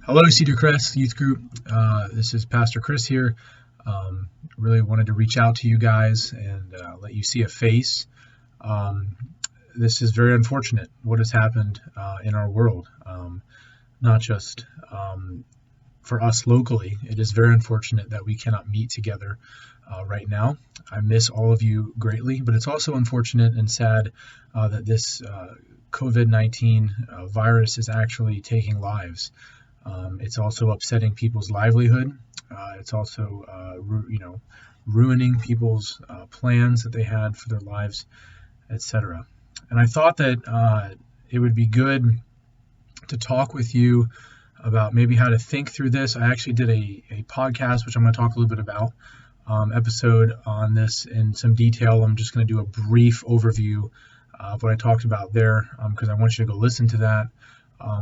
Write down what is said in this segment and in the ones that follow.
Hello, Cedar Crest Youth Group. This is Pastor Chris here. Really wanted to reach out to you guys and let you see a face. This is very unfortunate what has happened in our world, not just for us locally. It is very unfortunate that we cannot meet together right now. I miss all of you greatly, but it's also unfortunate and sad that this COVID-19 virus is actually taking lives. It's also upsetting people's livelihood. It's also, ruining people's plans that they had for their lives, etc. And I thought that it would be good to talk with you about maybe how to think through this. I actually did a podcast, which I'm going to talk a little bit about, episode on this in some detail. I'm just going to do a brief overview of what I talked about there because I want you to go listen to that.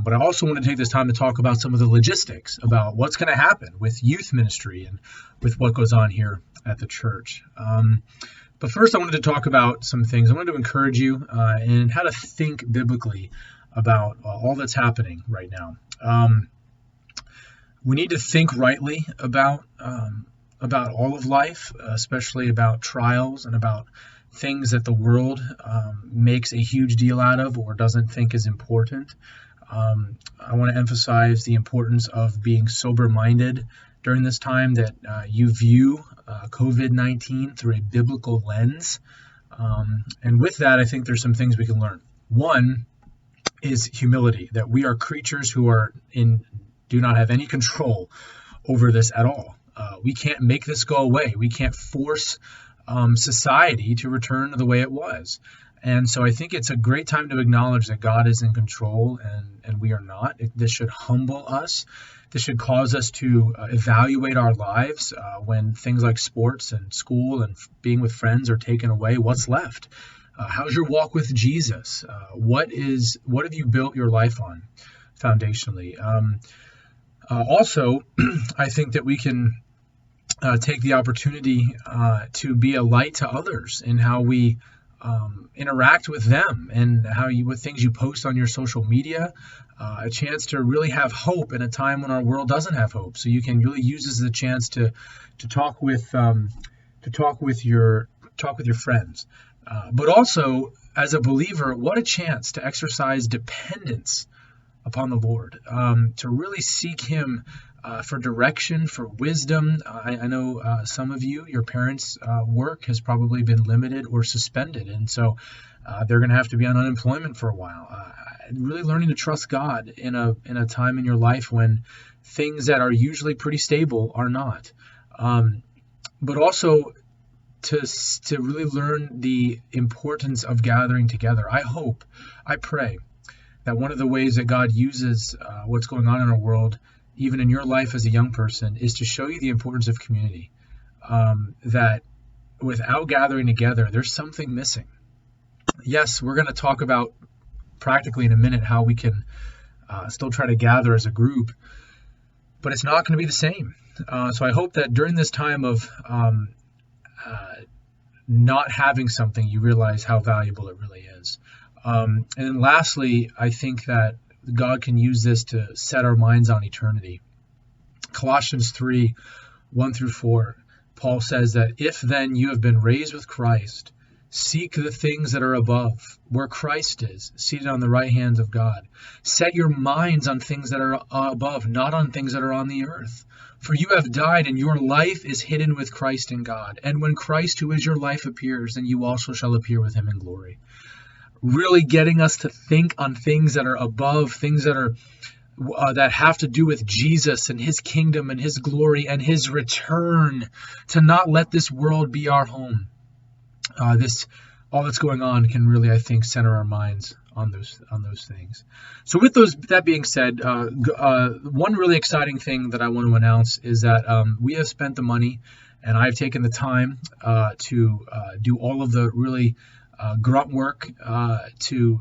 But I also want to take this time to talk about some of the logistics about what's going to happen with youth ministry and with what goes on here at the church. But first, I wanted to talk about some things. I wanted to encourage you in how to think biblically about all that's happening right now. We need to think rightly about all of life, especially about trials and about things that the world makes a huge deal out of or doesn't think is important. I want to emphasize the importance of being sober-minded during this time, that you view COVID-19 through a biblical lens. And with that, I think there's some things we can learn. One is humility, that we are creatures who do not have any control over this at all. We can't make this go away. We can't force society to return to the way it was. And so I think it's a great time to acknowledge that God is in control and we are not. This should humble us. This should cause us to evaluate our lives when things like sports and school and being with friends are taken away. What's left? How's your walk with Jesus? What have you built your life on foundationally? Also, I think that we can take the opportunity to be a light to others in how we interact with them and what things you post on your social media, a chance to really have hope in a time when our world doesn't have hope. So you can really use this as a chance to talk with your friends, but also as a believer, what a chance to exercise dependence upon the Lord, to really seek Him for direction, for wisdom. I know some of you, your parents' work has probably been limited or suspended, and so they're going to have to be on unemployment for a while. Really learning to trust God in a time in your life when things that are usually pretty stable are not. But also to really learn the importance of gathering together. I pray that one of the ways that God uses what's going on in our world, even in your life as a young person, is to show you the importance of community. That without gathering together, there's something missing. Yes, we're going to talk about practically in a minute how we can still try to gather as a group, but it's not going to be the same. So I hope that during this time of not having something, you realize how valuable it really is. And then lastly, I think that God can use this to set our minds on eternity. Colossians 3, 1-4, Paul says that if then you have been raised with Christ, seek the things that are above, where Christ is, seated on the right hand of God. Set your minds on things that are above, not on things that are on the earth. For you have died, and your life is hidden with Christ in God. And when Christ, who is your life, appears, then you also shall appear with him in glory. Really getting us to think on things that are above, things that are that have to do with Jesus and his kingdom and his glory and his return, to not let this world be our home. All that's going on can really, I think, center our minds on those things. So with that being said, one really exciting thing that I want to announce is that we have spent the money, and I've taken the time to do all of the really grunt work to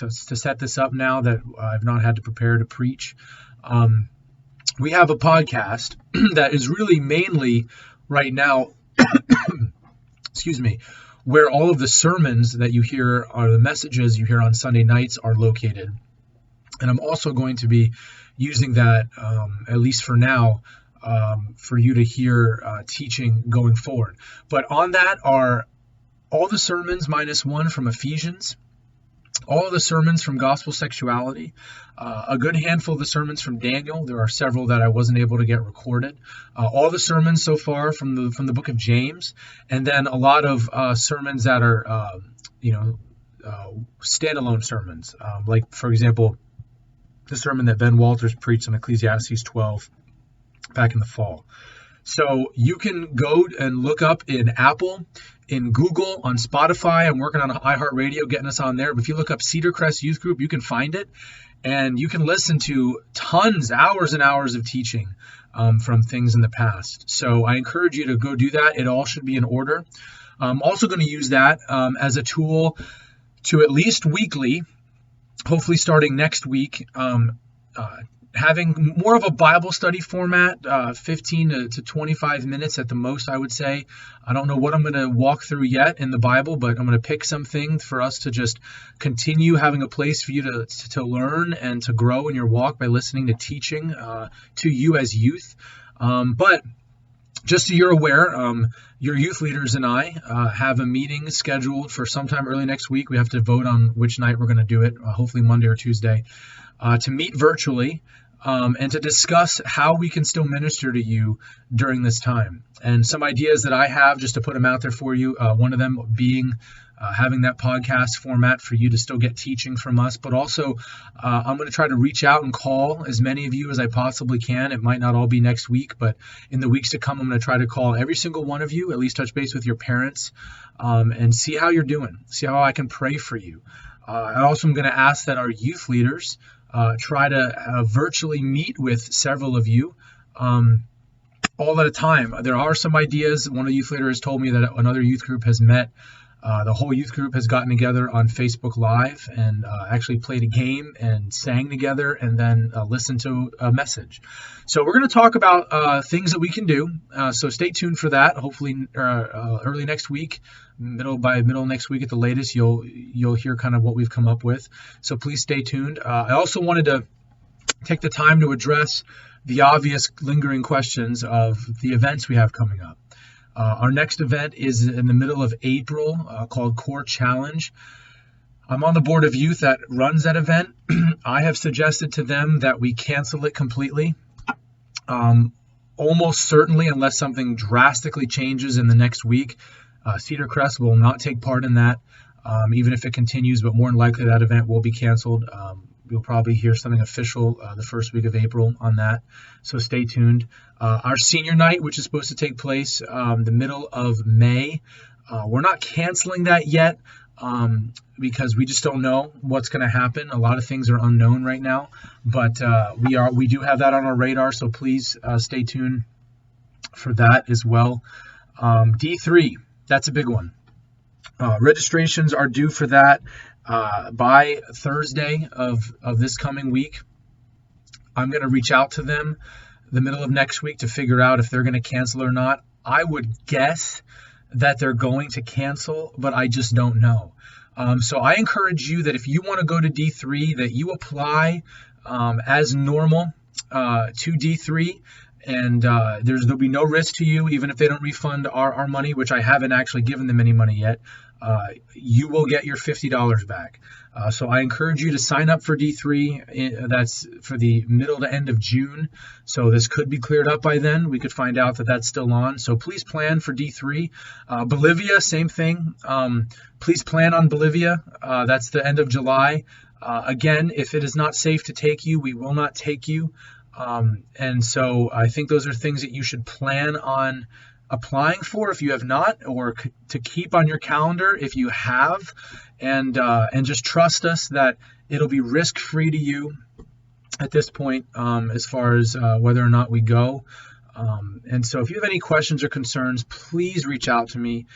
set this up now that I've not had to prepare to preach. We have a podcast that is really mainly right now, excuse me, where all of the sermons that you hear, or the messages you hear on Sunday nights, are located. And I'm also going to be using that, at least for now, for you to hear teaching going forward. But on that are all the sermons minus one from Ephesians, all of the sermons from Gospel Sexuality, a good handful of the sermons from Daniel. There are several that I wasn't able to get recorded. All the sermons so far from the book of James, and then a lot of sermons that are standalone sermons, like for example, the sermon that Ben Walters preached on Ecclesiastes 12 back in the fall. So you can go and look up in Apple, in Google, on Spotify. I'm working on iHeartRadio, getting us on there. But if you look up Cedar Crest Youth Group, you can find it. And you can listen to hours and hours of teaching from things in the past. So I encourage you to go do that. It all should be in order. I'm also going to use that as a tool to at least weekly, hopefully starting next week, having more of a Bible study format, 15 to 25 minutes at the most, I would say. I don't know what I'm going to walk through yet in the Bible, but I'm going to pick something for us to just continue having a place for you to learn and to grow in your walk by listening to teaching to you as youth. But just so you're aware, your youth leaders and I have a meeting scheduled for sometime early next week. We have to vote on which night we're going to do it, hopefully Monday or Tuesday, to meet virtually and to discuss how we can still minister to you during this time. And some ideas that I have, just to put them out there for you, one of them being having that podcast format for you to still get teaching from us, but also I'm going to try to reach out and call as many of you as I possibly can. It might not all be next week, but in the weeks to come, I'm going to try to call every single one of you, at least touch base with your parents, and see how you're doing, see how I can pray for you. I also am going to ask that our youth leaders try to virtually meet with several of you all at a time. There are some ideas. One of the youth leaders told me that another youth group has met. The whole youth group has gotten together on Facebook Live and actually played a game and sang together and then listened to a message. So we're going to talk about things that we can do. So stay tuned for that. Hopefully early next week, by middle next week at the latest, you'll hear kind of what we've come up with. So please stay tuned. I also wanted to take the time to address the obvious lingering questions of the events we have coming up. Our next event is in the middle of April, called Core Challenge. I'm on the board of youth that runs that event. I have suggested to them that we cancel it completely. Almost certainly, unless something drastically changes in the next week, Cedar Crest will not take part in that, even if it continues, but more than likely that event will be canceled. You'll probably hear something official the first week of April on that, so stay tuned. Our senior night, which is supposed to take place the middle of May, we're not canceling that yet because we just don't know what's going to happen. A lot of things are unknown right now, but we do have that on our radar, so please stay tuned for that as well. D3, that's a big one. Registrations are due for that by Thursday of this coming week. I'm going to reach out to them the middle of next week to figure out if they're going to cancel or not. I would guess that they're going to cancel, but I just don't know. So I encourage you that if you want to go to D3, that you apply as normal to D3. And there'll be no risk to you, even if they don't refund our money, which I haven't actually given them any money yet. You will get your $50 back. So I encourage you to sign up for D3. That's for the middle to end of June. So this could be cleared up by then. We could find out that that's still on. So please plan for D3. Bolivia, same thing. Please plan on Bolivia. That's the end of July. Again, if it is not safe to take you, we will not take you. And so I think those are things that you should plan on applying for if you have not, or to keep on your calendar if you have, and just trust us that it'll be risk-free to you at this point as far as whether or not we go. And so if you have any questions or concerns, please reach out to me.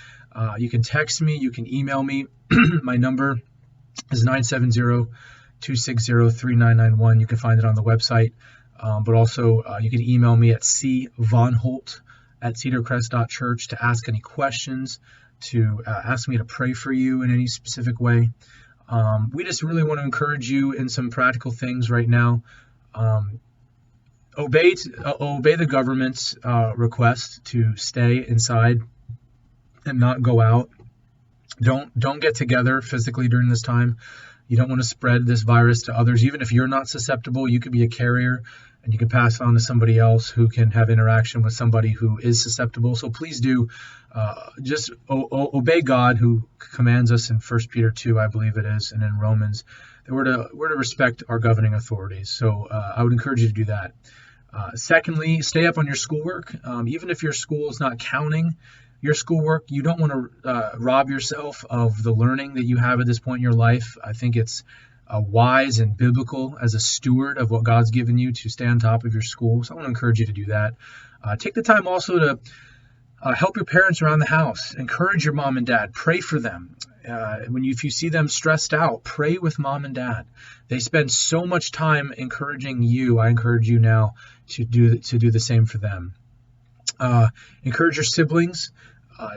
You can text me, you can email me. My number is 970-260-3991. You can find it on the website. But also you can email me at cvonholt@cedarcrest.church to ask any questions, to ask me to pray for you in any specific way. We just really want to encourage you in some practical things right now. Um, obey the government's request to stay inside and not go out. Don't get together physically during this time. You don't want to spread this virus to others. Even if you're not susceptible, you could be a carrier and you can pass it on to somebody else who can have interaction with somebody who is susceptible. So please do just obey God, who commands us in 1 Peter 2, I believe it is, and in Romans, that we're to respect our governing authorities. So I would encourage you to do that. Secondly, stay up on your schoolwork. Even if your school is not counting your schoolwork, you don't want to rob yourself of the learning that you have at this point in your life. I think it's wise and biblical as a steward of what God's given you to stay on top of your school. So I want to encourage you to do that. Take the time also to help your parents around the house. Encourage your mom and dad. Pray for them. If you see them stressed out, pray with mom and dad. They spend so much time encouraging you. I encourage you now to do the same for them. Encourage your siblings.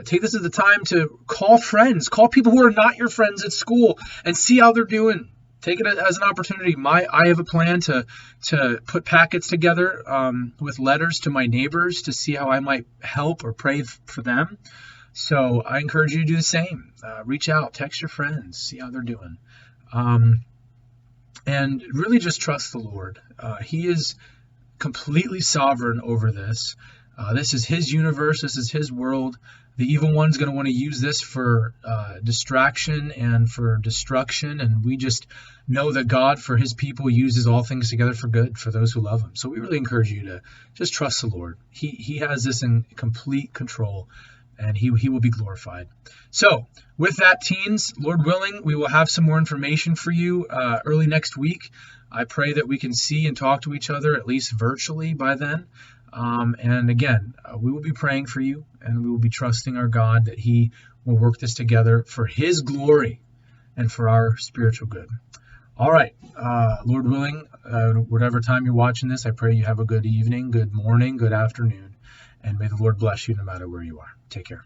Take this as the time to call friends, call people who are not your friends at school, and see how they're doing. Take it as an opportunity. I have a plan to put packets together with letters to my neighbors to see how I might help or pray for them. So I encourage you to do the same. Reach out, text your friends, see how they're doing, and really just trust the Lord. He is completely sovereign over this. This is his universe. This is his world. The evil one's going to want to use this for distraction and for destruction. And we just know that God, for his people, uses all things together for good for those who love him. So we really encourage you to just trust the Lord. He has this in complete control, and he will be glorified. So with that, teens, Lord willing, we will have some more information for you early next week. I pray that we can see and talk to each other, at least virtually, by then. And again, we will be praying for you, and we will be trusting our God that he will work this together for his glory and for our spiritual good. All right, Lord willing, whatever time you're watching this, I pray you have a good evening, good morning, good afternoon, and may the Lord bless you no matter where you are. Take care.